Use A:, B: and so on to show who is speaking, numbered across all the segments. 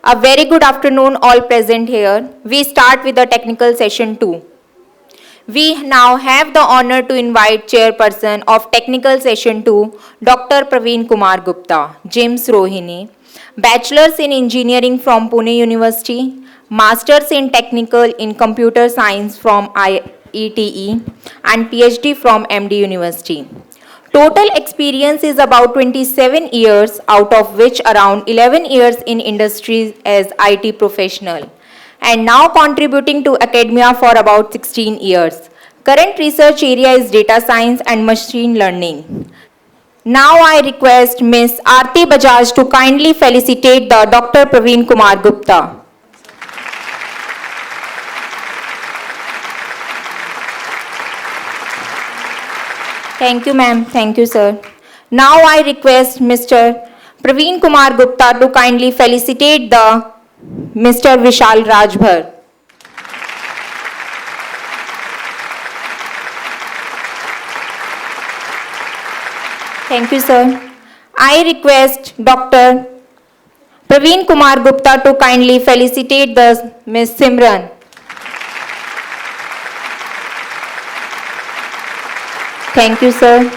A: A very good afternoon all present here. We start with the technical session 2. We now have the honor to invite chairperson of technical session 2, Dr. Praveen Kumar Gupta, James Rohini, bachelor's in engineering from Pune University, master's in technical in computer science from IETE, and PhD from MD University. Total experience is about 27 years, out of which around 11 years in industry as IT professional, and now contributing to academia for about 16 years. Current research area is data science and machine learning. Now I request Ms. Aarti Bajaj to kindly felicitate the Dr. Praveen Kumar Gupta. Thank you, ma'am. Thank you, sir. Now I request Mr. Praveen Kumar Gupta to kindly felicitate the Mr. Vishal Rajbhar. Thank you, sir. I request Dr. Praveen Kumar Gupta to kindly felicitate the Ms. Simran. Thank you, sir.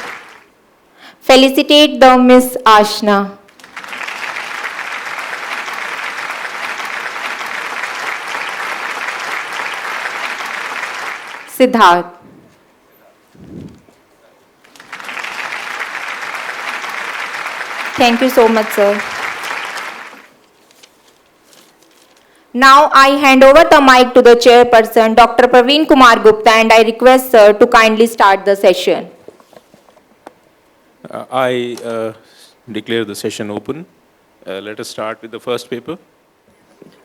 A: Felicitate the Miss Ashna. Siddharth. Thank you so much, sir. Now I hand over the mic to the chairperson, Dr. Praveen Kumar Gupta, and I request sir to kindly start the session.
B: I declare the session open. Let us start with the first paper.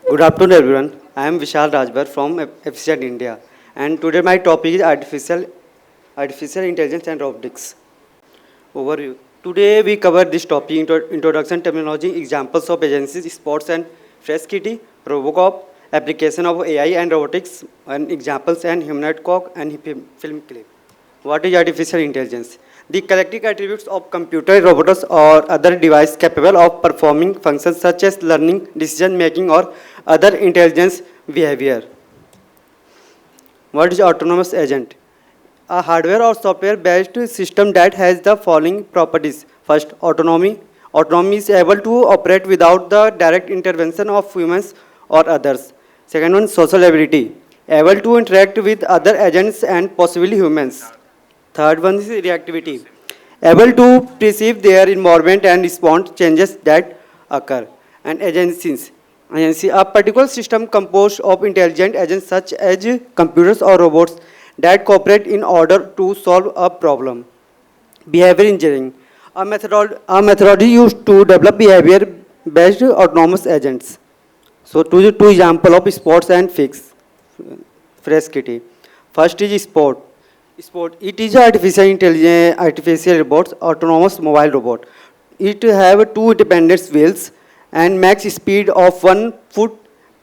C: Good afternoon, everyone. I am Vishal Rajbhar from Efficient India, and today my topic is artificial intelligence and robotics. Overview. Today we cover this topic: introduction, terminology, examples of agencies, sports and fresh kitty, Robocop, application of AI and robotics, and examples and humanoid cock and film clip. What is artificial intelligence? The collective attributes of computer, robots, or other device capable of performing functions such as learning, decision making, or other intelligence behavior. What is autonomous agent? A hardware or software based system that has the following properties. First, autonomy. Autonomy is able to operate without the direct intervention of humans or others. Second one, social ability. Able to interact with other agents and possibly humans. Third one is reactivity. Able to perceive their environment and respond to changes that occur. And agencies. Agency, a particular system composed of intelligent agents such as computers or robots that cooperate in order to solve a problem. Behavior engineering. A methodology used to develop behavior-based autonomous agents. So, two examples of sports and fresh kitty. First is sport. Sport. It is artificial intelligence, artificial robots, autonomous mobile robot. It have two independent wheels and max speed of 1 foot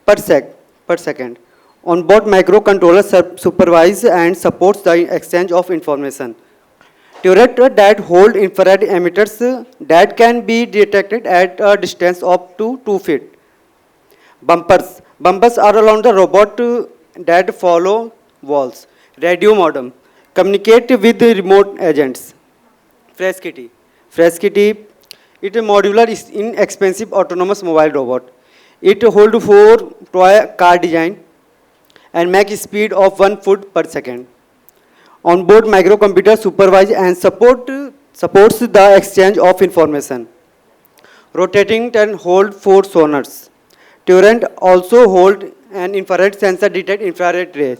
C: per second. On-board microcontroller supervise and supports the exchange of information. Turret that hold infrared emitters that can be detected at a distance up to 2 feet. Bumpers. Bumpers are around the robot that follow walls. Radio modem. Communicate with the remote agents. Fresh kitty. Fresh kitty. It is modular, inexpensive autonomous mobile robot. It holds 4 toy car design and max speed of 1 foot per second. On-board microcomputer supervise and supports the exchange of information. Rotating and hold 4 sonars. Turret also hold an infrared sensor detect infrared rays.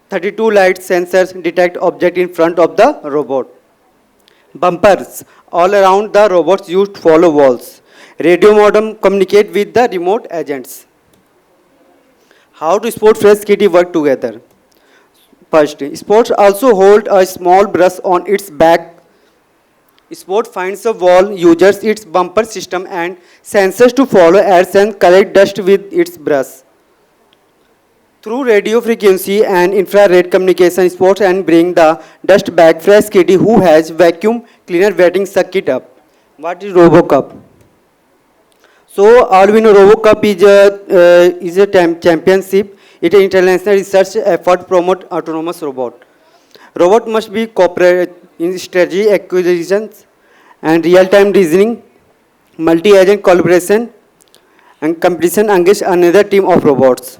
C: 32 light sensors detect object in front of the robot. Bumpers all around the robots used to follow walls. Radio modem communicate with the remote agents. How do sport fresh kitty work together? First, sports also hold a small brush on its back. Sport finds a wall, uses its bumper system and sensors to follow ads and collect dust with its brush. Through radio frequency and infrared communication, sports and bring the dust back. Fresh kitty who has vacuum cleaner wetting suck it up. What is Robocop? So all we know, RoboCup is a championship. It is an international research effort to promote autonomous robot. Robot must be cooperate in strategy acquisitions and real-time reasoning, multi-agent collaboration, and competition against another team of robots.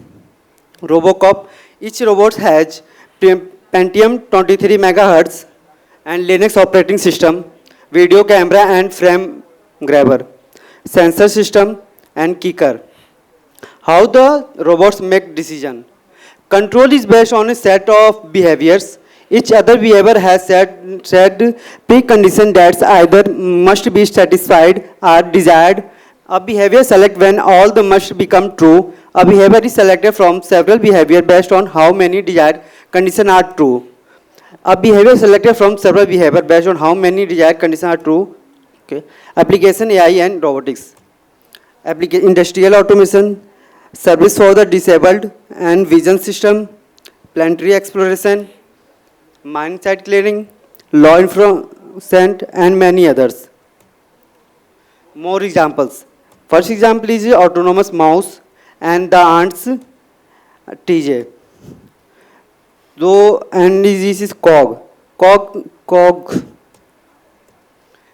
C: RoboCop, each robot has Pentium 23 MHz and Linux operating system, video camera and frame grabber, sensor system and kicker. How the robots make decision? Control is based on a set of behaviors. Each other behavior has set precondition that either must be satisfied or desired. A behavior select when all the must become true. A behavior is selected from several behavior based on how many desired conditions are true. A behavior selected from several behavior based on how many desired conditions are true. Okay. Application AI and robotics. Industrial automation, service for the disabled and vision system, planetary exploration, mine site clearing, law enforcement and many others. More examples. First example is autonomous mouse and the ants TJ. And this is COG. COG.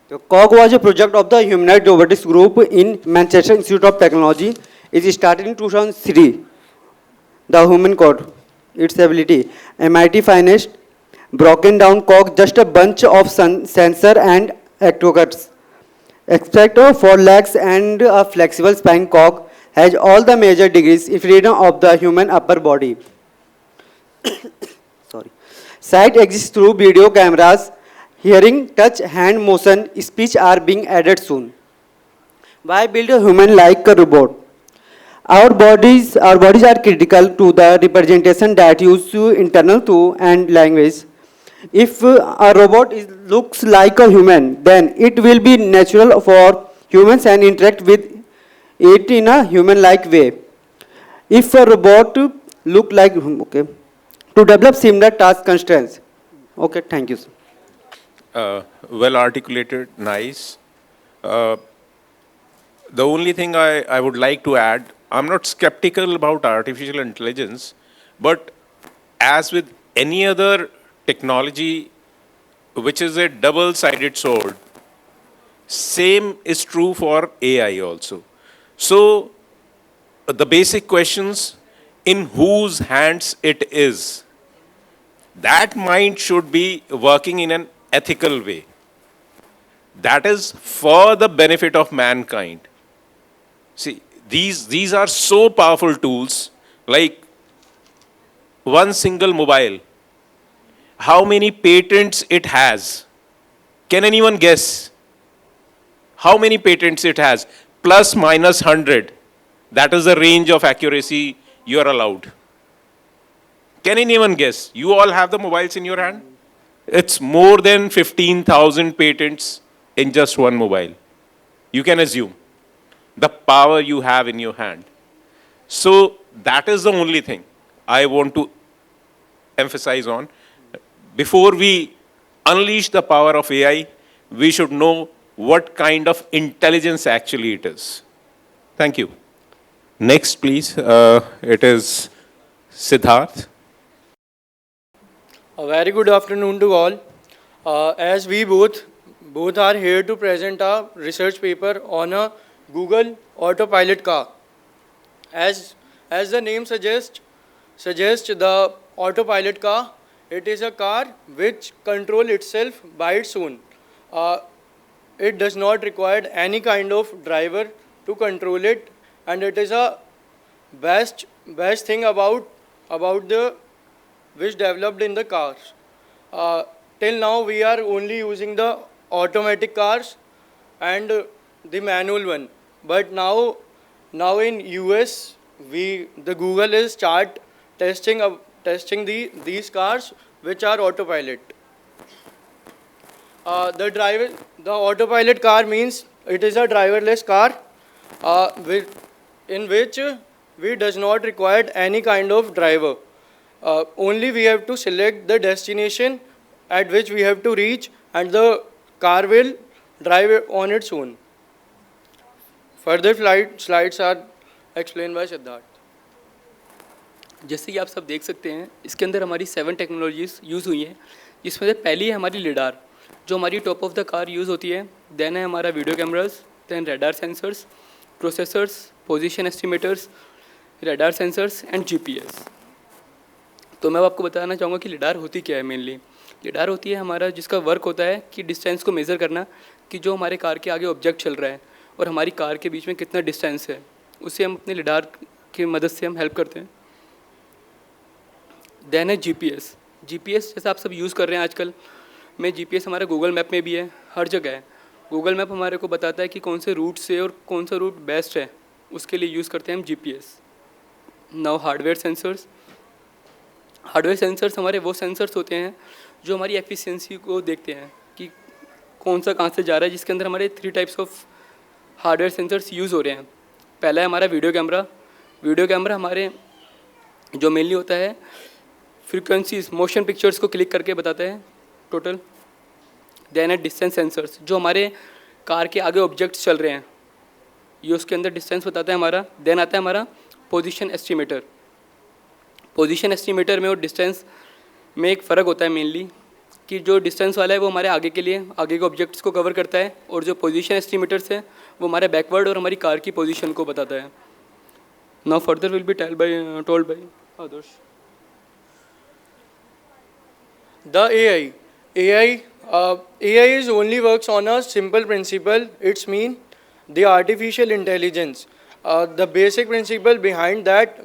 C: The COG was a project of the Humanoid Robotics Group in Manchester Institute of Technology. It started in 2003. The human code, its ability. MIT finest, broken down COG, just a bunch of sensor and actuators. Extractor for legs and a flexible spine COG has all the major degrees of freedom of the human upper body. Sorry. Sight exists through video cameras. Hearing, touch, hand motion, speech are being added soon. Why build a human like a robot? Our bodies are critical to the representation that use internal to and language. If a robot looks like a human, then it will be natural for humans and interact with it in a human-like way. If a robot look like, okay, to develop similar task constraints. Okay, thank you.
B: Well articulated, nice. The only thing I would like to add, I'm not skeptical about artificial intelligence, but as with any other technology, which is a double-sided sword, same is true for AI also. So the basic questions, in whose hands it is, that mind should be working in an ethical way. That is for the benefit of mankind. See, these are so powerful tools, like one single mobile. How many patents it has? Can anyone guess? How many patents it has? Plus minus 100. That is the range of accuracy you are allowed. Can anyone guess? You all have the mobiles in your hand? It's more than 15,000 patents in just one mobile. You can assume the power you have in your hand. So that is the only thing I want to emphasize on. Before we unleash the power of AI, we should know what kind of intelligence actually it is. Thank you. Next, please. It is Siddharth.
D: A very good afternoon to all. As we both are here to present a research paper on a Google autopilot car. As the name suggests the autopilot car, it is a car which controls itself by its own. It does not require any kind of driver to control it, and it is a best thing about the which developed in the cars. Till now we are only using the automatic cars and the manual one. But now in US the Google is start testing these cars which are autopilot. The autopilot car means it is a driverless car in which we does not require any kind of driver. Only we have to select the destination at which we have to reach, and the car will drive on its own. Further slides are explained by Siddharth.
E: जैसे कि आप सब देख सकते हैं, इसके अंदर हमारी 7 टेक्नोलॉजीज़ यूज़ हुई हैं, जिसमें से पहली है हमारी लिडार, जो हमारी top of the car use होती है। देन है हमारा video cameras, then radar sensors, processors, position estimators, radar sensors and GPS. तो मैं आपको बताना चाहूँगा कि लिडार होती क्या है। मेनली लिडार होती है हमारा जिसका वर्क होता है कि डिस्टेंस को मेज़र करना, कि जो हमारे कार के आगे ऑब्जेक्ट चल रहा है और हमारी कार के बीच में कितना डिस्टेंस है, उसे हम अपने लिडार की मदद से हम हेल्प करते हैं। देन है जीपीएस। जीपीएस जैसा आप सब यूज़ कर रहे हैं आजकल में, जीपीएस हमारे गूगल मैप में भी है, हर जगह है। गूगल मैप हमारे को बताता है कि कौन से रूट से और कौन सा रूट बेस्ट है, उसके लिए यूज़ करते हैं हम GPS. Now hardware sensors. Hardware sensors हमारे वो सेंसर्स होते हैं जो हमारी एफिशिएंसी को देखते हैं कि कौन सा कहाँ से जा रहा है, जिसके अंदर हमारे 3 types of hardware sensors use हो रहे हैं। पहला है हमारा वीडियो कैमरा। वीडियो कैमरा हमारे जो मेनली होता है फ्रीक्वेंसीज, मोशन पिक्चर्स को क्लिक करके बताता है टोटल। देन है डिस्टेंस सेंसर्स, जो हमारे कार के आगे ऑब्जेक्ट्स चल रहे हैं, ये उसके अंदर डिस्टेंस बताता है हमारा। देन आता है हमारा पोजीशन एस्टिमेटर। पोजीशन एस्टिमेटर में और डिस्टेंस में एक फ़र्क होता है मेनली, कि जो डिस्टेंस वाला है वो हमारे आगे के लिए आगे के ऑब्जेक्ट्स को कवर करता है, और जो पोजीशन एस्टिमेटर्स है वो हमारे बैकवर्ड और हमारी कार की पोजीशन को बताता है। Now further will be told by Adarsh.
D: The AI is only works on a simple principle. It's mean the artificial intelligence. The basic principle behind that,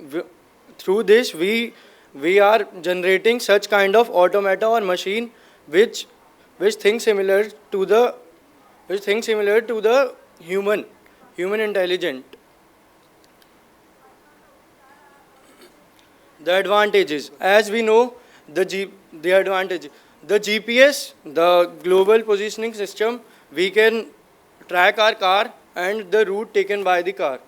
D: through this we are generating such kind of automata or machine which think similar to the human intelligent. The advantages, as we know, the advantage, the GPS, the global positioning system, we can track our car and the route taken by the car.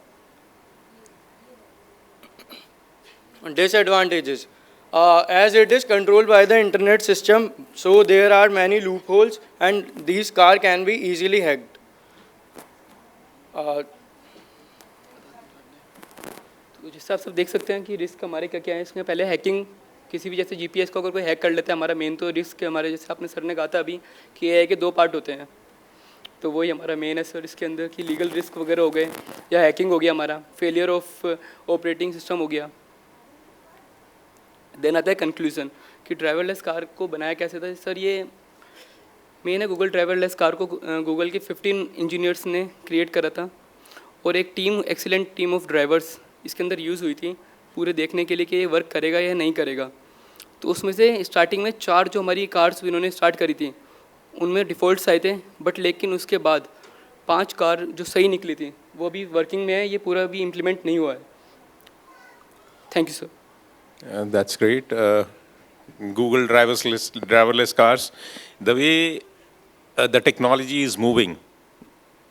D: Disadvantages, as it is controlled by the internet system, so there are many loopholes and these car can be easily hacked.
E: तो जैसे आप सब देख सकते हैं कि risk हमारे क्या क्या है इसमें। पहले हैकिंग, किसी भी जैसे जीपीएस को अगर कोई हैक कर लेता है, हमारा मेन तो रिस्क हमारे, जैसे आपने सर ने कहा था अभी कि एआई के 2 पार्ट होते हैं, तो वही हमारा मेन है सर। इसके अंदर कि लीगल रिस्क वगैरह हो गए, या हैकिंग हो गया, हमारा फेलियर ऑफ ऑपरेटिंग सिस्टम हो गया। देन आता है कंक्लूजन कि ड्राइवरलेस कार को बनाया कैसे था सर। ये मेन है, गूगल ड्राइवरलेस कार को गूगल के 15 इंजीनियर्स ने क्रिएट करा था, और एक team, excellent team of drivers इसके अंदर यूज़ हुई थी पूरे देखने के लिए कि ये वर्क करेगा या नहीं करेगा। तो उसमें से स्टार्टिंग में 4 जो हमारी कार्स इन्होंने स्टार्ट करी थी उनमें डिफ़ॉल्ट्स आए थे, बट लेकिन उसके बाद 5 कार जो सही निकली थी वो अभी वर्किंग में है, ये पूरा अभी इम्प्लीमेंट नहीं हुआ है। Thank you sir.
B: That's great. Google driverless cars, the way the technology is moving,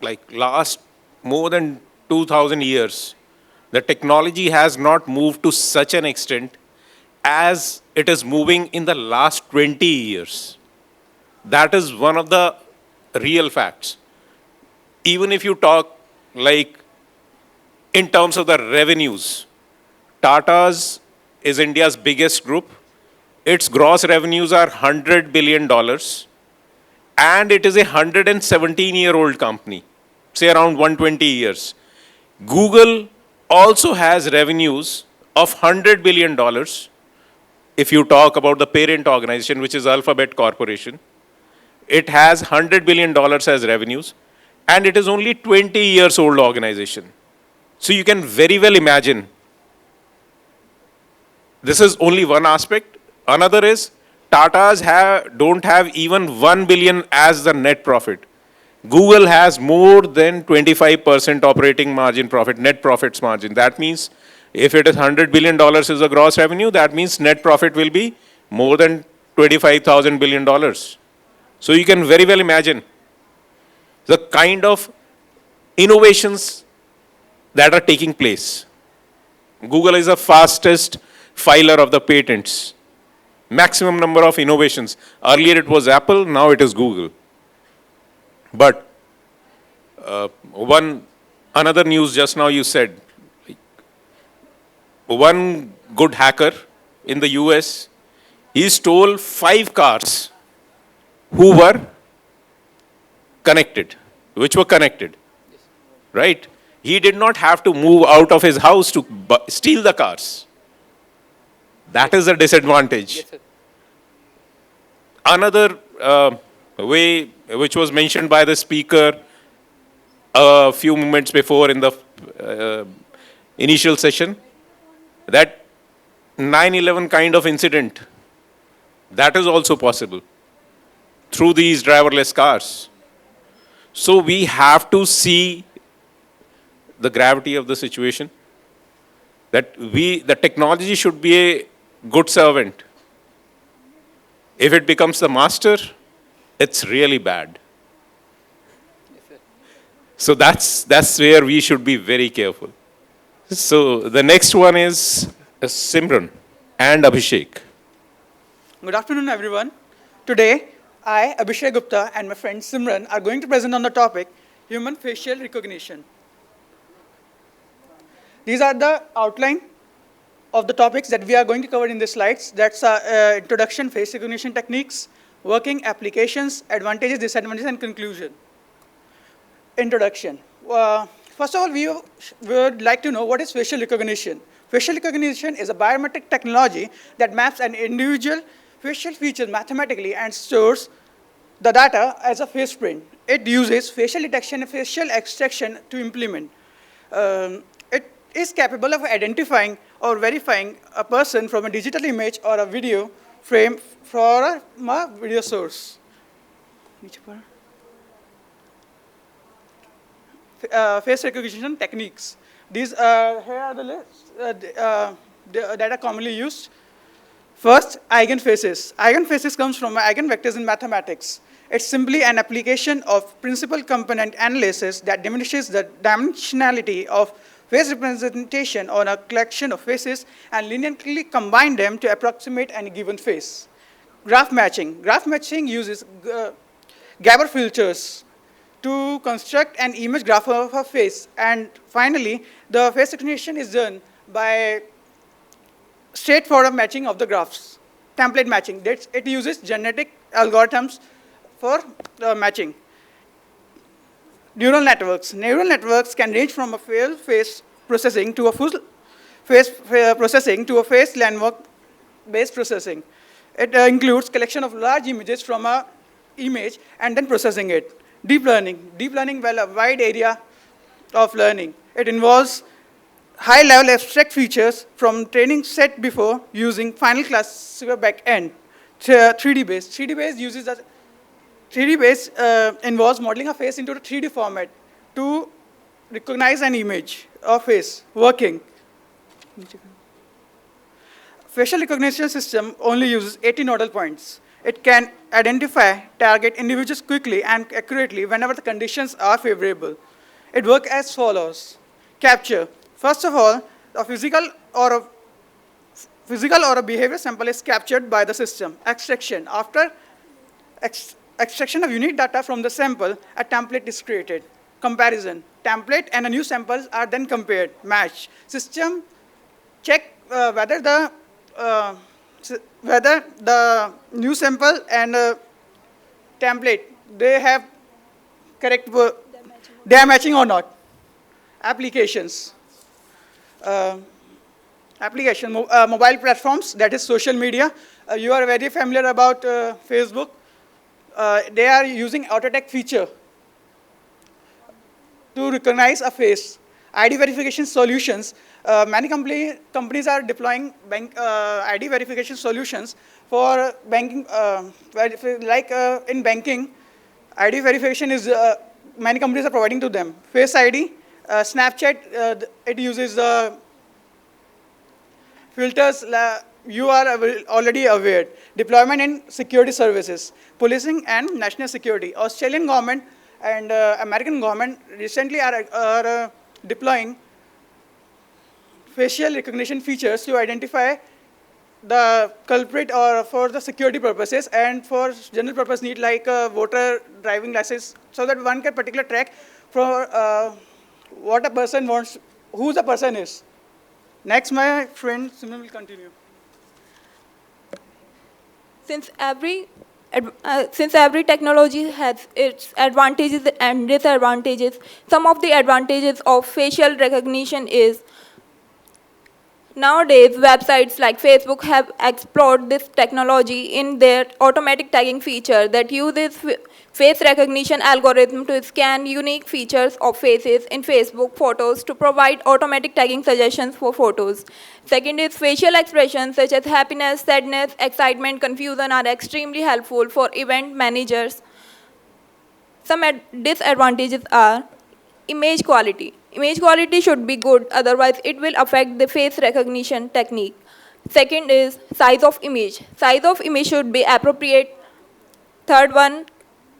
B: like last more than 2000 years, the technology has not moved to such an extent as it is moving in the last 20 years. That is one of the real facts. Even if you talk like in terms of the revenues, Tata's is India's biggest group. Its gross revenues are $100 billion, and it is a 117-year-old company, say around 120 years. Google also has revenues of $100 billion. If you talk about the parent organization, which is Alphabet Corporation, it has $100 billion as revenues, and it is only 20 years old organization. So you can very well imagine. This is only one aspect. Another is Tata's don't have even 1 billion as the net profit. Google has more than 25% operating margin profit, net profits margin. That means if it is $100 billion is the gross revenue, that means net profit will be more than $25,000 billion. So you can very well imagine the kind of innovations that are taking place. Google is the fastest filer of the patents. Maximum number of innovations. Earlier it was Apple, now it is Google. But one another news just now you said, one good hacker in the US, he stole 5 cars who were connected, which were connected, right? He did not have to move out of his house to steal the cars. That is a disadvantage.
E: Yes, sir.
B: Another way which was mentioned by the speaker a few moments before in the initial session, that 9/11 kind of incident, that is also possible through these driverless cars. So we have to see the gravity of the situation, that the technology should be a good servant. If it becomes the master, it's really bad. So that's where we should be very careful. So the next one is Simran and Abhishek.
F: Good afternoon, everyone. Today, I, Abhishek Gupta, and my friend Simran are going to present on the topic human facial recognition. These are the outline of the topics that we are going to cover in the slides. That's introduction, face recognition techniques, working applications, advantages, disadvantages, and conclusion. Introduction. First of all, we would like to know what is facial recognition. Facial recognition is a biometric technology that maps an individual facial features mathematically and stores the data as a face print. It uses facial detection and facial extraction to implement. It is capable of identifying or verifying a person from a digital image or a video frame from a video source. Face recognition techniques. These here are the lists that are commonly used. First, eigenfaces. Eigenfaces comes from eigenvectors in mathematics. It's simply an application of principal component analysis that diminishes the dimensionality of face representation on a collection of faces and linearly combine them to approximate any given face. Graph matching. Graph matching uses Gabor filters to construct an image graph of a face. And finally, the face recognition is done by straightforward matching of the graphs. Template matching. It uses genetic algorithms for matching. Neural networks. Neural networks can range from a full face processing to a full face processing to a face landmark-based processing. It includes collection of large images from an image and then processing it. Deep learning. Deep learning, well, a wide area of learning. It involves high-level abstract features from training set before using final classifier backend. 3D-based. 3D-based uses a 3D-based involves modeling a face into a 3D format to recognize an image of face working. Facial recognition system only uses 80 nodal points. It can identify, target individuals quickly and accurately whenever the conditions are favorable. It works as follows. Capture. First of all, a physical or a behavior sample is captured by the system. Extraction. After extraction of unique data from the sample, a template is created. Comparison. Template and a new samples are then compared. Match. System check whether the new sample and template, they have correct, they are matching or not. Applications. Mobile platforms, that is social media. You are very familiar about Facebook. They are using auto-tag feature to recognize a face. ID verification solutions. Many companies are deploying ID verification solutions for banking. In banking, ID verification is many companies are providing to them. Face ID, Snapchat, it uses filters. You are already aware. Deployment in security services, policing and national security. Australian government and American government recently are deploying facial recognition features to identify the culprit or for the security purposes and for general purpose need like voter driving license, so that one can particular track for what a person wants, who the person is. Next, my friend Simran will continue.
G: Since every technology has its advantages and disadvantages, some of the advantages of facial recognition is nowadays websites like Facebook have explored this technology in their automatic tagging feature that uses face recognition algorithm to scan unique features of faces in Facebook photos to provide automatic tagging suggestions for photos. Second is facial expressions such as happiness, sadness, excitement, confusion are extremely helpful for event managers. Some disadvantages are image quality. Image quality should be good, otherwise it will affect the face recognition technique. Second is size of image. Size of image should be appropriate. Third one,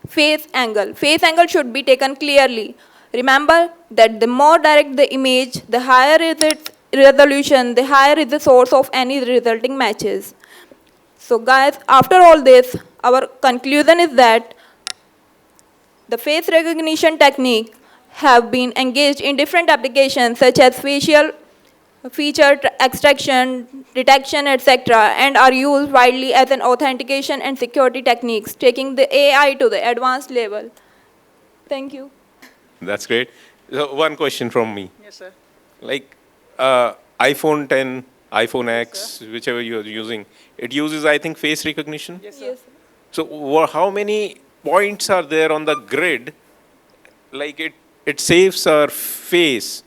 G: face angle. Face angle should be taken clearly. Remember that the more direct the image, the higher is its resolution, the higher is the source of any resulting matches. So guys, after all this, our conclusion is that the face recognition technique have been engaged in different applications such as facial feature extraction, detection, etc., and are used widely as an authentication and security techniques, taking the AI to the advanced level. Thank you.
B: That's great. So one question from me.
F: Yes, sir.
B: Like iPhone 10, iPhone X, whichever you're using, it uses, I think, face recognition.
F: Yes, sir.
G: Yes.
B: So how many points are there on the grid? Like it saves our face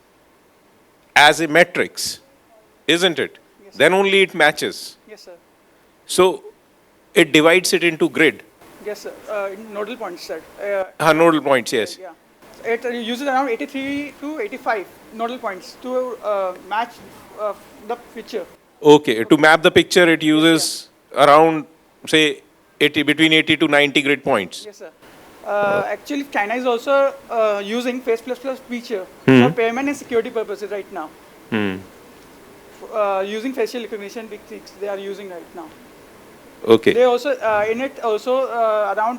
B: as a matrix, isn't it?
F: Yes, sir.
B: Then only it matches.
F: Yes, sir.
B: So it divides it into grid.
F: Yes, sir. Nodal points, sir.
B: Nodal points, yes.
F: Yeah. It uses around 83 to 85 nodal points to match the picture.
B: Okay, to map the picture, it uses around, say, 80, between 80 to 90 grid points.
F: Yes, sir. Actually, China is also using Face++ feature for payment and security purposes right now. Using facial recognition, big things they are using right now.
B: Okay.
F: They also in it also around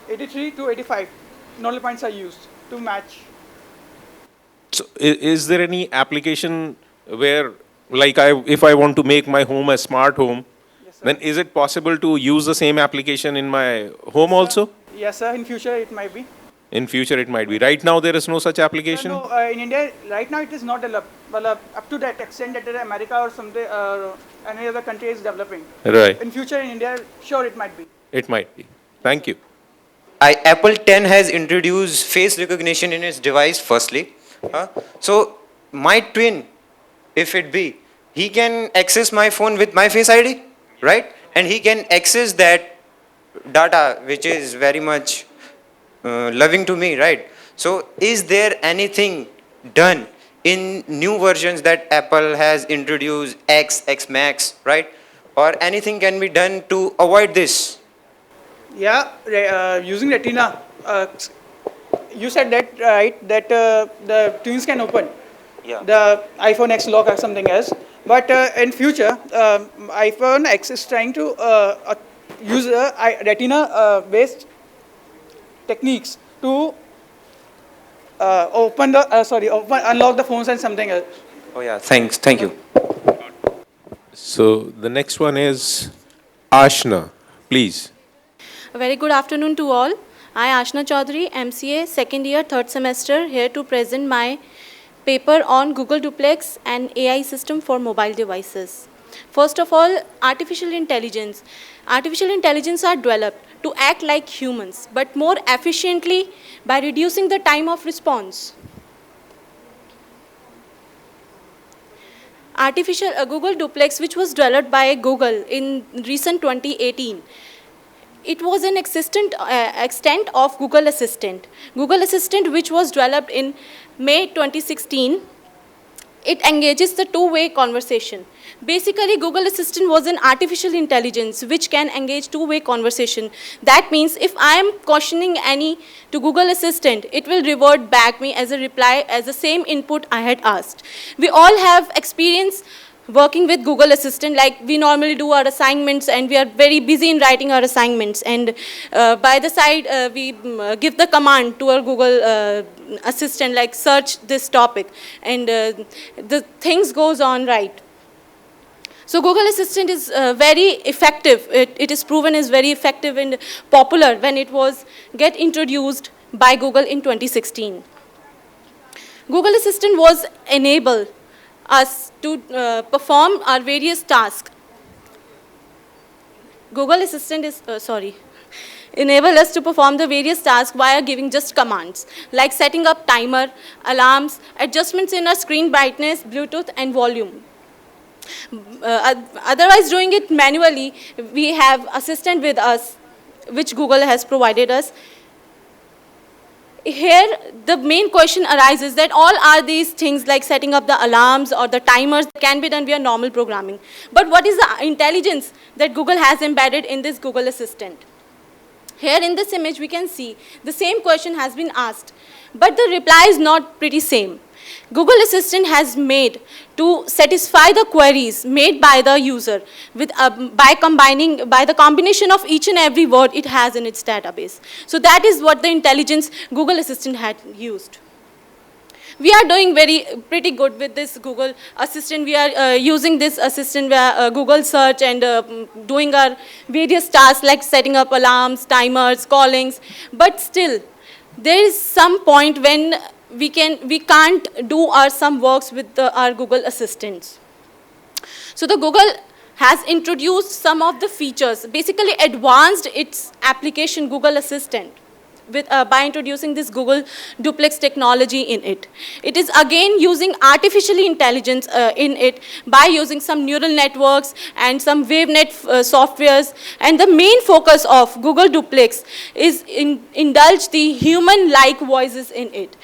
F: 83 to 85 nodal points are used to match.
B: So is there any application where, like, if I want to make my home a smart home,
F: Yes, sir.
B: then is it possible to use the same application in my home also?
F: Yes, sir. In future, it might be.
B: In future, it might be. Right now, there is no such application?
F: No, in India, right now, it is not developed. Well, up to that extent that America or something, any other country is developing.
B: Right.
F: In future, in India, sure, it might be.
B: It might be. Thank you.
H: Apple 10 has introduced face recognition in its device firstly. So my twin, if it be, he can access my phone with my Face ID, right? And he can access that data, which is very much loving to me, right? So is there anything done in new versions that Apple has introduced, X Max, right? Or anything can be done to avoid this?
F: Yeah, using Retina, you said that, right, that the twins can open the iPhone X lock or something else. But in future, iPhone X is trying to use Retina-based techniques to unlock the phones and something else.
H: Oh yeah, thank you.
B: So the next one is Ashna, please.
I: A very good afternoon to all. I, Ashna Chaudhary, MCA, second year, third semester, here to present my paper on Google Duplex and AI system for mobile devices. First of all, artificial intelligence. Artificial intelligence are developed to act like humans, but more efficiently by reducing the time of response. Google Duplex, which was developed by Google in recent 2018, it was an extent of Google Assistant. Google Assistant, which was developed in May 2016, it engages the two-way conversation. Basically, Google Assistant was an artificial intelligence which can engage two-way conversation. That means if I am questioning any to Google Assistant, it will revert back me as a reply as the same input I had asked. We all have experience working with Google Assistant, like we normally do our assignments and we are very busy in writing our assignments, and by the side we give the command to our Google Assistant, like search this topic, and the things goes on right. So Google Assistant is very effective. It is proven is very effective and popular when it was get introduced by Google in 2016. Google Assistant was enable us to perform our various tasks. Google Assistant is, enable us to perform the various tasks via giving just commands, like setting up timer, alarms, adjustments in our screen brightness, Bluetooth, and volume. Otherwise, doing it manually, we have Assistant with us, which Google has provided us. Here, the main question arises that all are these things like setting up the alarms or the timers can be done via normal programming. But what is the intelligence that Google has embedded in this Google Assistant? Here in this image, we can see the same question has been asked, but the reply is not pretty same. Google Assistant has made to satisfy the queries made by the user with, by the combination of each and every word it has in its database. So that is what the intelligence Google Assistant had used. We are doing pretty good with this Google Assistant. We are using this assistant via Google search and doing our various tasks like setting up alarms, timers, callings. But still, there is some point when we can't do some works with our Google Assistants. So the Google has introduced some of the features, basically advanced its application Google Assistant by introducing this Google Duplex technology in it. It is again using artificial intelligence in it by using some neural networks and some WaveNet softwares. And the main focus of Google Duplex is indulge the human-like voices in it.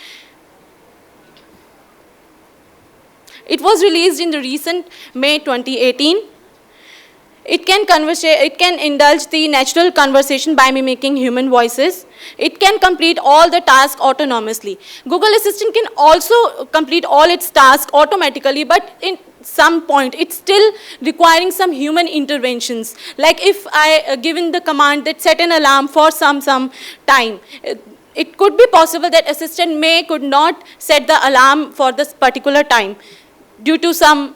I: It was released in the recent May 2018. It can indulge the natural conversation by mimicking human voices. It can complete all the tasks autonomously. Google Assistant can also complete all its tasks automatically, but in some point, it's still requiring some human interventions. Like if I given the command that set an alarm for some time, it could be possible that assistant could not set the alarm for this particular time due to some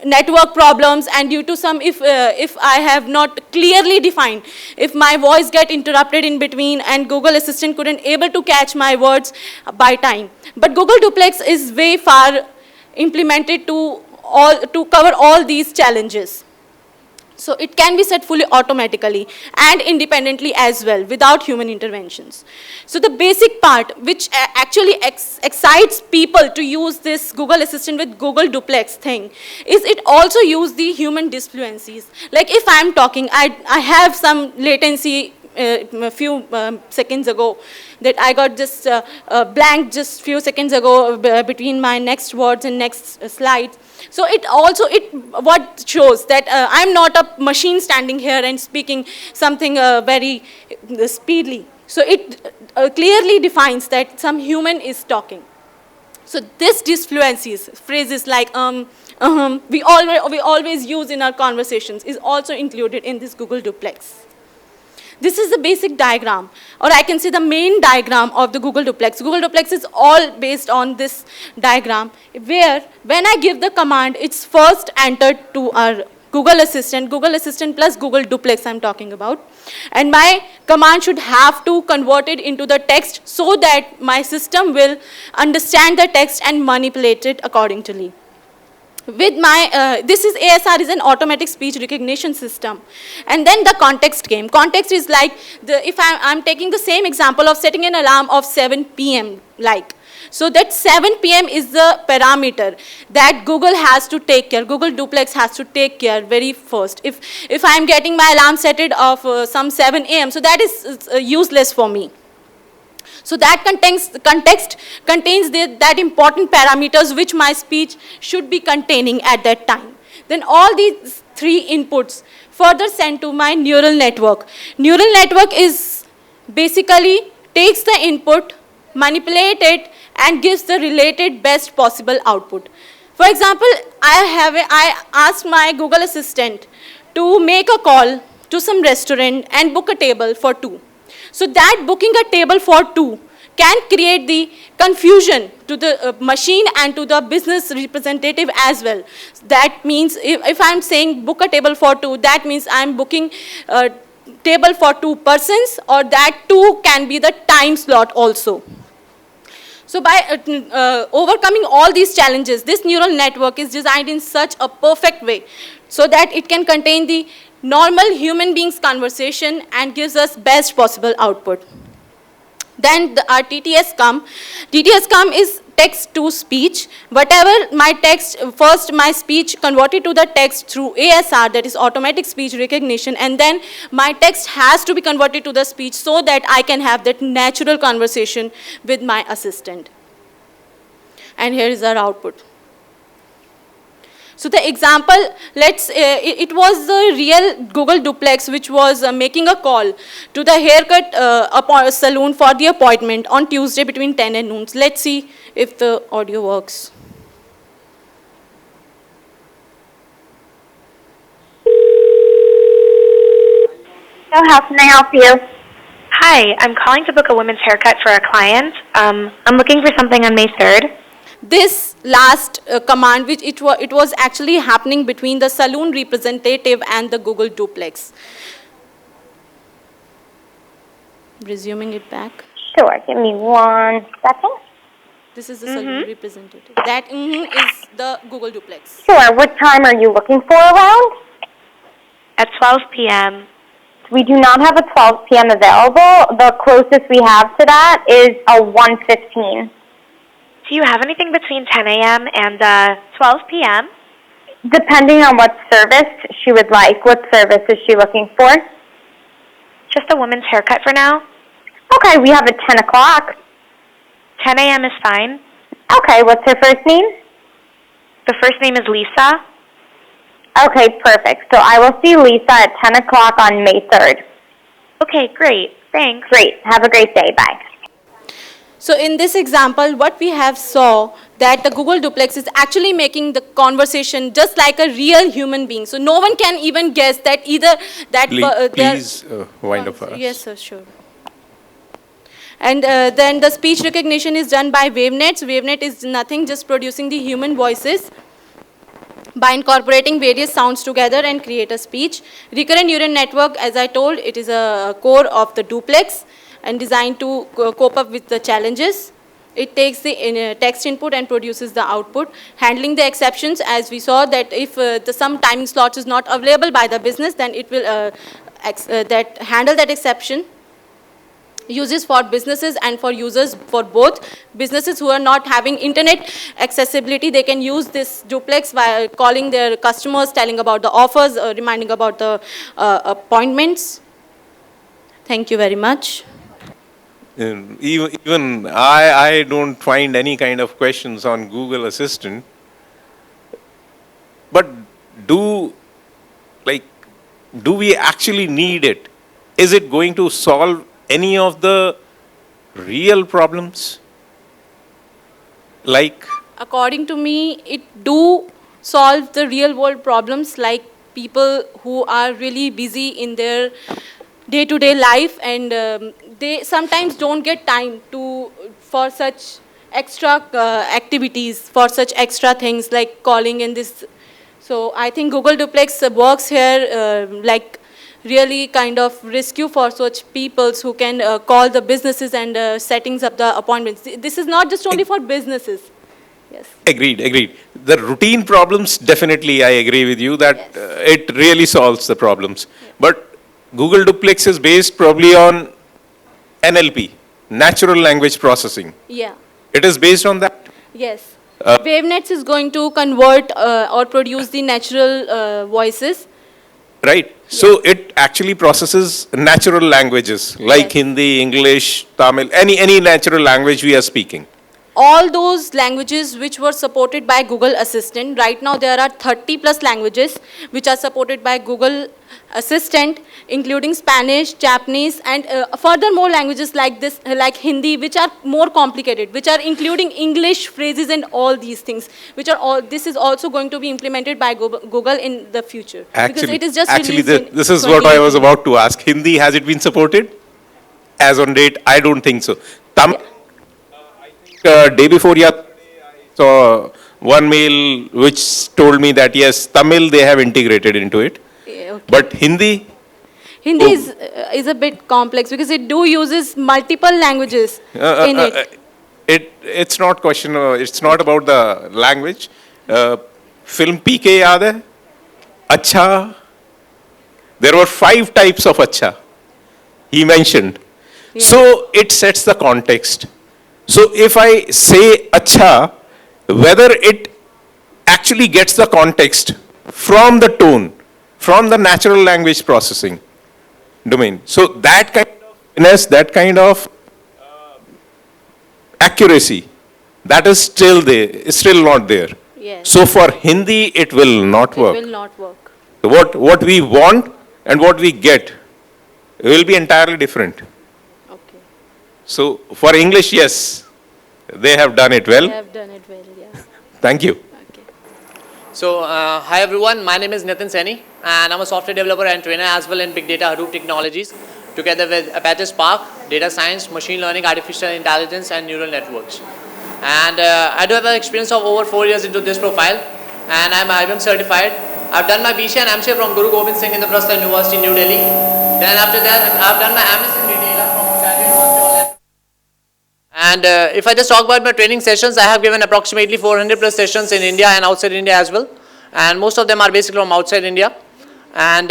I: network problems, and due to some, if I have not clearly defined, if my voice get interrupted in between and Google Assistant couldn't able to catch my words by time. But Google Duplex is way far implemented to cover all these challenges. So it can be set fully automatically and independently as well without human interventions. So the basic part which actually excites people to use this Google Assistant with Google Duplex thing is it also uses the human disfluencies. Like if I'm talking, I have some latency a few seconds ago that I got just blank just few seconds ago between my next words and next slides. So what shows that I'm not a machine standing here and speaking something very speedily. So it clearly defines that some human is talking. So this disfluencies, phrases like we always use in our conversations is also included in this Google Duplex. This is the basic diagram, or I can say the main diagram of the Google Duplex. Google Duplex is all based on this diagram, where when I give the command, it's first entered to our Google Assistant plus Google Duplex I'm talking about. And my command should have to convert it into the text so that my system will understand the text and manipulate it accordingly. With my, this is ASR is an automatic speech recognition system. And then the context came. Context is like, if I'm taking the same example of setting an alarm of 7 p.m. like. So that 7 p.m. is the parameter that Google has to take care, Google Duplex has to take care very first. If I'm getting my alarm set of some 7 a.m., so that is useless for me. So that context contains that important parameters which my speech should be containing at that time. Then all these three inputs further sent to my neural network. Neural network is basically takes the input, manipulates it, and gives the related best possible output. For example, I asked my Google Assistant to make a call to some restaurant and book a table for two. So that booking a table for two can create the confusion to the machine and to the business representative as well. That means if I'm saying book a table for two, that means I'm booking a table for two persons, or that two can be the time slot also. So by overcoming all these challenges, this neural network is designed in such a perfect way so that it can contain the normal human beings conversation and gives us best possible output. Then our TTS come. TTS come is text to speech. Whatever my text, first my speech converted to the text through ASR, that is automatic speech recognition, and then my text has to be converted to the speech so that I can have that natural conversation with my assistant. And here is our output. So the example, it was the real Google duplex which was making a call to the haircut salon for the appointment on Tuesday between 10 and noon. Let's see if the audio works.
J: So how can I help you? Hi, I'm calling to book a women's haircut for a client. I'm looking for something on May 3rd.
I: This last command, which it was actually happening between the saloon representative and the Google duplex. Resuming it back.
J: Sure, give me 1 second.
I: This is the saloon representative. That is the Google duplex.
J: Sure, what time are you looking for around? At 12 p.m. We do not have a 12 p.m. available. The closest we have to that is a 1:15. Do you have anything between 10 a.m. and 12 p.m.? Depending on what service she would like. What service is she looking for? Just a woman's haircut for now. Okay, we have a 10 o'clock. 10 a.m. is fine. Okay, what's her first name? The first name is Lisa. Okay, perfect. So I will see Lisa at 10 o'clock on May 3rd. Okay, great. Thanks. Great. Have a great day. Bye.
I: So in this example, what we have saw that the Google duplex is actually making the conversation just like a real human being. So no one can even guess that either that...
B: Please wind up for us.
I: Yes, sir, sure. And then the speech recognition is done by WaveNets. WaveNet is nothing, just producing the human voices by incorporating various sounds together and create a speech. Recurrent neural network, as I told, it is a core of the duplex and designed to cope up with the challenges. It takes the text input and produces the output. Handling the exceptions, as we saw that if some timing slot is not available by the business, then it will handle that exception. Uses for businesses and for users, for both. Businesses who are not having internet accessibility, they can use this duplex by calling their customers, telling about the offers, reminding about the appointments. Thank you very much.
B: Even I don't find any kind of questions on Google Assistant. But do we actually need it? Is it going to solve any of the real problems?
I: According to me, it do solve the real world problems, like people who are really busy in their day-to-day life, and they sometimes don't get time for such extra activities, for such extra things like calling and this. So I think Google Duplex works here like really kind of rescue for such peoples who can call the businesses and settings up the appointments. This is not just only for businesses. Yes.
B: Agreed. The routine problems, definitely I agree with you that it really solves the problems. Yes. But Google Duplex is based probably on NLP, natural language processing.
I: Yeah.
B: It is based on that?
I: Yes. WaveNets is going to convert or produce the natural voices.
B: Right. Yes. So it actually processes natural languages like Hindi, English, Tamil, any natural language we are speaking.
I: all those languages which were supported by Google Assistant. Right now there are 30 plus languages which are supported by Google Assistant, including Spanish, Japanese, and furthermore languages like this, like Hindi, which are more complicated, which are including English phrases and all these things, which are all, this is also going to be implemented by Google in the future. Because it is just released in
B: this is what I was
I: 2018.
B: about to ask. Hindi, has it been supported? As on date, I don't think so. Tamil, I think day before yesterday, I saw one mail which told me that yes, Tamil they have integrated into it.
I: Yeah, okay.
B: But Hindi,
I: Hindi is a bit complex because it do uses multiple languages in it.
B: it's not question. It's not about the language. Film PK yaad hai? Acha. There were 5 types of acha. He mentioned.
I: Yeah.
B: So it sets the context. So if I say acha, whether it actually gets the context from the tone, from the natural language processing domain. So that kind of finesse, that kind of accuracy, that is still there, is still not there.
I: Yes.
B: So for Hindi, it will not
I: It
B: work.
I: will not work.
B: What we want and what we get will be entirely different.
I: Okay.
B: So for English, yes, they have done it well.
I: They have done it well, yeah.
B: Thank you.
I: Okay.
K: So, hi everyone, my name is Nitin Seni and I'm a software developer and trainer as well in big data Hadoop technologies together with Apache Spark, data science, machine learning, artificial intelligence and neural networks. And I do have an experience of over 4 years into this profile and I'm IBM certified. I've done my BCA and MCA from Guru Gobind Singh in the Prasad University, New Delhi. Then after that, I've done my MS in data from Uttarakhand University. And if I just talk about my training sessions, I have given approximately 400 plus sessions in India and outside India as well. And most of them are basically from outside India. And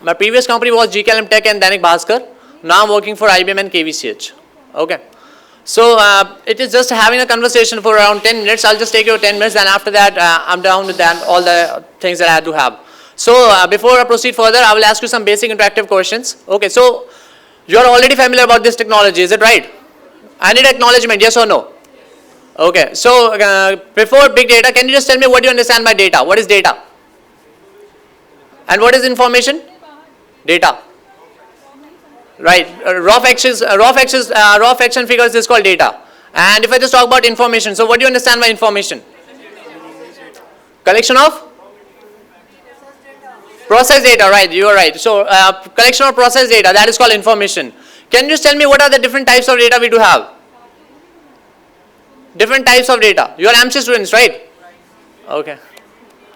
K: my previous company was GKLM Tech and Dainik Bhaskar. Now I'm working for IBM and KVCH. Okay. So it is just having a conversation for around 10 minutes. I'll just take you 10 minutes and after that I'm down with that, all the things that I had to have. So before I proceed further, I will ask you some basic interactive questions. Okay, so you're already familiar about this technology, is it right? I need acknowledgement, yes or no? Okay, so before big data, can you just tell me what you understand by data? What is data? And what is information? Data. Right, raw fraction figures is called data. And if I just talk about information, so what do you understand by information? Collection of? Process data, right, you are right. So collection of process data, that is called information. Can you just tell me what are the different types of data we do have? Different types of data. You are MCA students, right? Okay.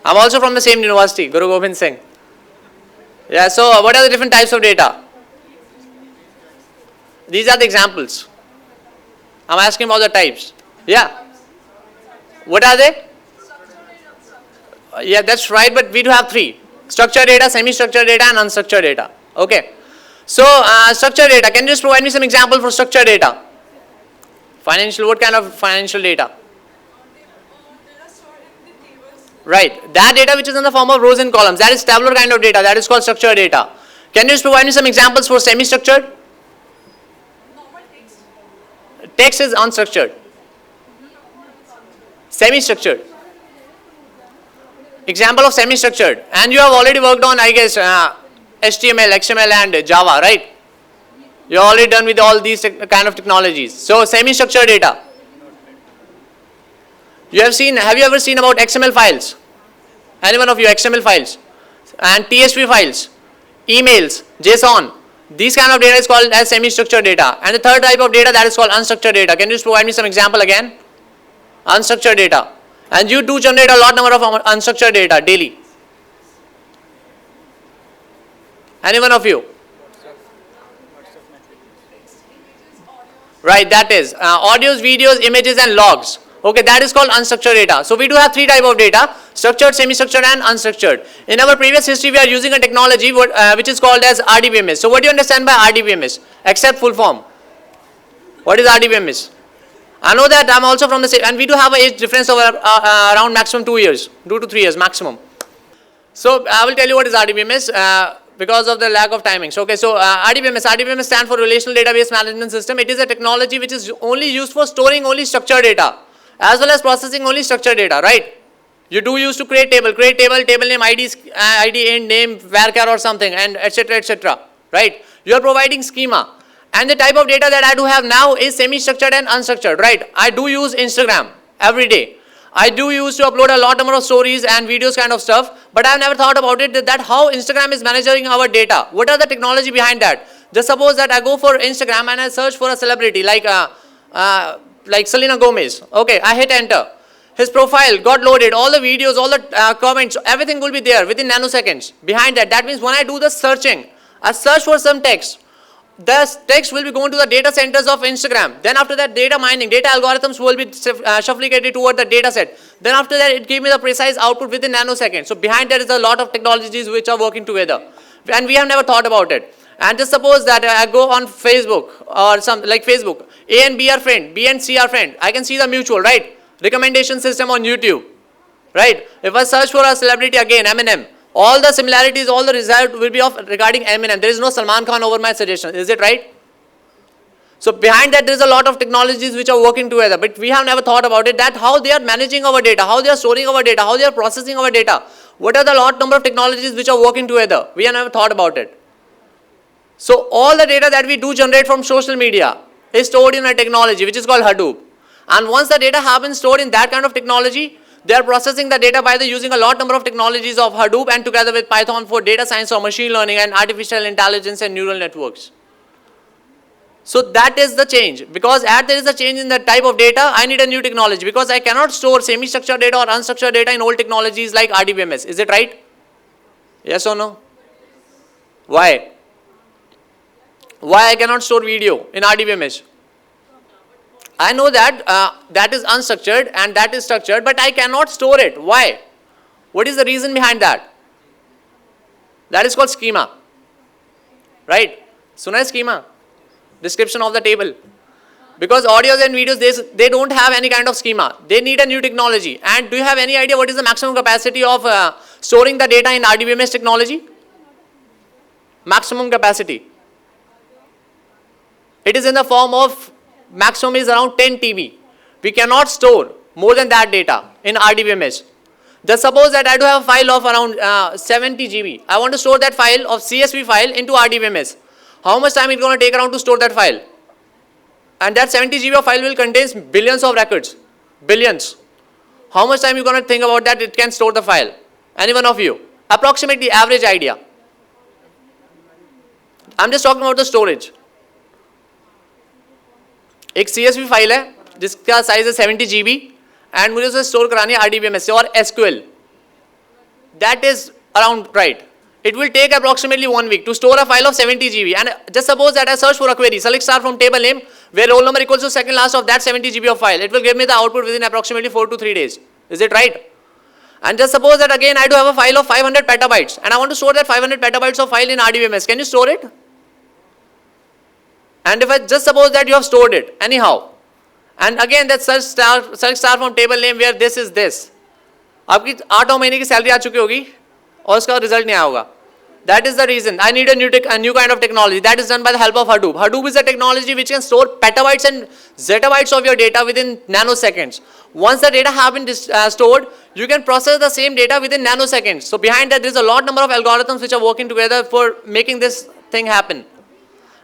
K: I'm also from the same university, Guru Gobind Singh. Yeah, so what are the different types of data? These are the examples. I'm asking about the types. Yeah. What are they? Yeah, that's right, but we do have 3. Structured data, semi-structured data and unstructured data. Okay. So, structured data, can you just provide me some example for structured data? Financial, what kind of financial data? Right, that data which is in the form of rows and columns, that is tabular kind of data, that is called structured data. Can you just provide me some examples for semi-structured? Text is unstructured. Semi-structured. Example of semi-structured. And you have already worked on, I guess, HTML, XML and Java, right? You're already done with all these kind of technologies. So, semi-structured data. Have you ever seen about XML files? Any one of you, XML files? And TSP files? Emails? JSON? These kind of data is called as semi-structured data. And the third type of data, that is called unstructured data. Can you just provide me some example again? Unstructured data. And you do generate a lot number of unstructured data daily. Any one of you? Right, that is audios, videos, images and logs. Okay, that is called unstructured data. So we do have 3 types of data: structured, semi-structured and unstructured. In our previous history, we are using a technology which is called as RDBMS. So what do you understand by RDBMS? Except full form. What is RDBMS? I know that I'm also from the same, and we do have an age difference of around maximum 2 years, 2 to 3 years maximum. So I will tell you what is RDBMS. because of the lack of timings. Okay, so RDBMS stands for Relational Database Management System. It is a technology which is only used for storing only structured data as well as processing only structured data, right? You do use to create table name, ID int, name, varchar or something, and etc., right? You are providing schema. And the type of data that I do have now is semi-structured and unstructured, right? I do use Instagram every day. I do use to upload a lot number of stories and videos kind of stuff, but I've never thought about it that how Instagram is managing our data. What are the technology behind that? Just suppose that I go for Instagram and I search for a celebrity like Selena Gomez. Okay, I hit enter. His profile got loaded, all the videos, all the comments, everything will be there within nanoseconds. Behind that, that means when I do the searching, I search for some text. The text will be going to the data centers of Instagram. Then after that, data mining, data algorithms will be shufflicated toward the data set. Then after that, it gave me the precise output within nanoseconds. So behind there is a lot of technologies which are working together. And we have never thought about it. And just suppose that I go on Facebook or something like Facebook. A and B are friend, B and C are friend. I can see the mutual, right? Recommendation system on YouTube, right? If I search for a celebrity again, Eminem, all the similarities, all the result will be of regarding Eminem. There is no Salman Khan over my suggestion. Is it right? So behind that, there is a lot of technologies which are working together, but we have never thought about it, that how they are managing our data, how they are storing our data, how they are processing our data. What are the lot number of technologies which are working together? We have never thought about it. So all the data that we do generate from social media is stored in a technology which is called Hadoop. And once the data have been stored in that kind of technology, they are processing the data by using a lot number of technologies of Hadoop and together with Python for data science or machine learning and artificial intelligence and neural networks. So that is the change. Because as there is a change in the type of data, I need a new technology because I cannot store semi-structured data or unstructured data in old technologies like RDBMS. Is it right? Yes or no? Why? Why I cannot store video in RDBMS? I know that that is unstructured and that is structured, but I cannot store it. Why? What is the reason behind that? That is called schema. Right? Suna hai schema? Description of the table. Because audios and videos, they don't have any kind of schema. They need a new technology. And do you have any idea what is the maximum capacity of storing the data in RDBMS technology? Maximum capacity. It is in the form of maximum is around 10 TB. We cannot store more than that data in RDBMS. Just suppose that I do have a file of around 70 GB. I want to store that file of CSV file into RDBMS. How much time is it going to take around to store that file? And that 70 GB of file will contain billions of records. Billions. How much time are you going to think about that it can store the file? Any one of you? Approximately average idea. I'm just talking about the storage. एक CSV file है जिसका size है 70 GB and मुझे उसे store करानी है RDBMS से और SQL. That is around right. It will take approximately 1 week to store a file of 70 GB. And just suppose that I search for a query, select star from table name, where roll number equals to second last of that 70 GB of file. It will give me the output within approximately 4 to 3 days. Is it right? And just suppose that again I do have a file of 500 petabytes and I want to store that 500 petabytes of file in RDBMS. Can you store it? And if I just suppose that you have stored it anyhow, and again that select star from table name where this is this, आपकी 8 महीने की salary आ चुकी होगी और उसका result नहीं आया होगा. That is the reason I need a new kind of technology that is done by the help of Hadoop. Hadoop is a technology which can store petabytes and zettabytes of your data within nanoseconds. Once the data have been stored, you can process the same data within nanoseconds. So behind that there is a lot number of algorithms which are working together for making this thing happen.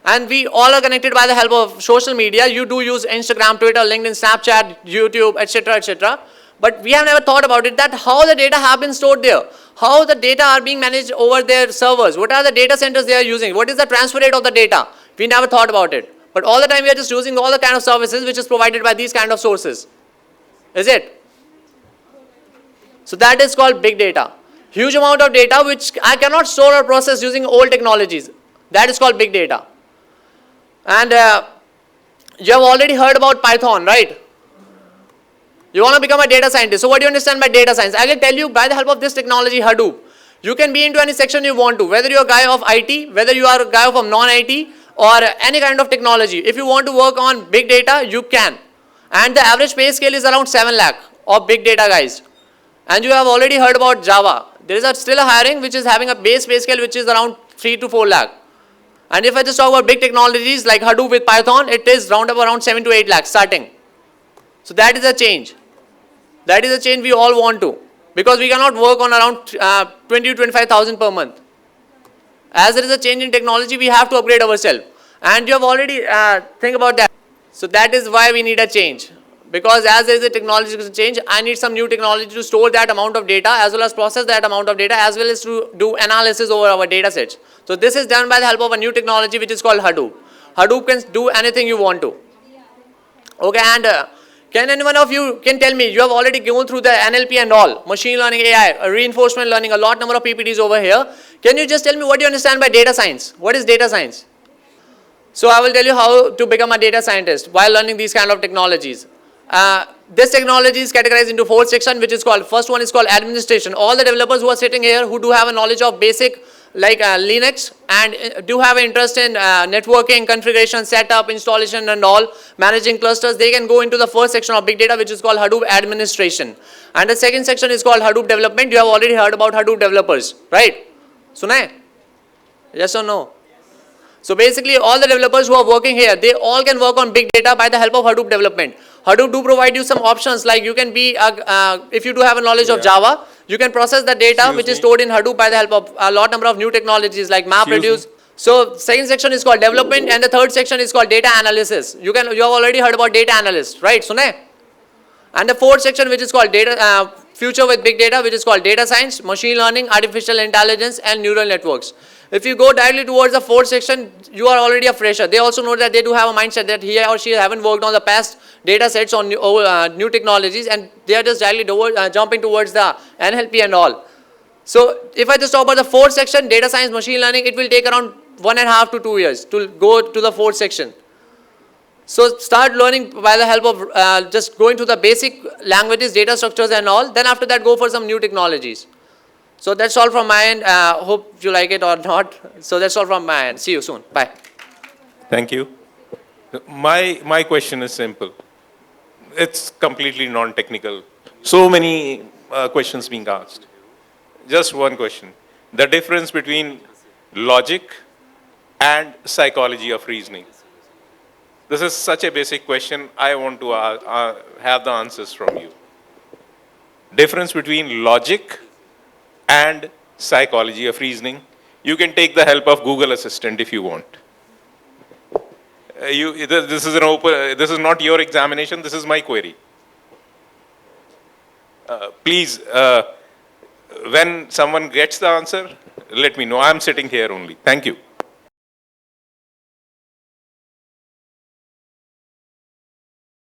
K: And we all are connected by the help of social media. You do use Instagram, Twitter, LinkedIn, Snapchat, YouTube, etc., etc. But we have never thought about it, that how the data have been stored there, how the data are being managed over their servers, what are the data centers they are using, what is the transfer rate of the data. We never thought about it. But all the time we are just using all the kind of services which is provided by these kind of sources. Is it? So that is called big data. Huge amount of data which I cannot store or process using old technologies. That is called big data. And you have already heard about Python, right? You want to become a data scientist. So what do you understand by data science? I will tell you by the help of this technology, Hadoop. You can be into any section you want to, whether you are a guy of IT, whether you are a guy from non-IT or any kind of technology. If you want to work on big data, you can. And the average pay scale is around 7 lakh of big data guys. And you have already heard about Java. There is still a hiring which is having a base pay scale which is around 3 to 4 lakh. And if I just talk about big technologies like Hadoop with Python, it is around 7 to 8 lakhs starting. So that is a change. That is a change we all want to, because we cannot work on around 20 to 25,000 per month. As there is a change in technology, we have to upgrade ourselves. And you have already think about that. So that is why we need a change. Because as there is a technological change, I need some new technology to store that amount of data, as well as process that amount of data, as well as to do analysis over our data sets. So this is done by the help of a new technology which is called Hadoop. Hadoop can do anything you want to. Okay, and can anyone of you can tell me, you have already gone through the NLP and all, machine learning, AI, reinforcement learning, a lot number of PPTs over here. Can you just tell me what do you understand by data science? What is data science? So I will tell you how to become a data scientist while learning these kind of technologies. This technology is categorized into 4 sections, which is called, first one is called administration. All the developers who are sitting here who do have a knowledge of basic like Linux and do have an interest in networking, configuration, setup, installation and all, managing clusters, they can go into the first section of big data, which is called Hadoop administration. And the second section is called Hadoop development. You have already heard about Hadoop developers, right? Suna hai? Yes or no? So basically all the developers who are working here, they all can work on big data by the help of Hadoop development. Hadoop do provide you some options, like you can be, if you do have a knowledge of Java, you can process the data which is stored in Hadoop by the help of a lot number of new technologies like MapReduce. So second section is called development and the third section is called data analysis. You have already heard about data analyst, right? Sune? And the fourth section which is called data, future with big data, which is called data science, machine learning, artificial intelligence and neural networks. If you go directly towards the fourth section, you are already a fresher. They also know that they do have a mindset that he or she haven't worked on the past data sets on new technologies, and they are just directly jumping towards the NLP and all. So if I just talk about the fourth section, data science, machine learning, it will take around 1.5 to 2 years to go to the fourth section. So start learning by the help of just going to the basic languages, data structures and all. Then after that, go for some new technologies. So that's all from my end. Hope you like it or not. So that's all from my end. See you soon. Bye.
B: Thank you. My question is simple. It's completely non-technical. So many questions being asked. Just one question. The difference between logic and psychology of reasoning. This is such a basic question. I want to have the answers from you. Difference between logic and psychology of reasoning. You can take the help of Google Assistant if you want. This is an open. This is not your examination. This is my query. Please, when someone gets the answer, let me know. I'm sitting here only. Thank you.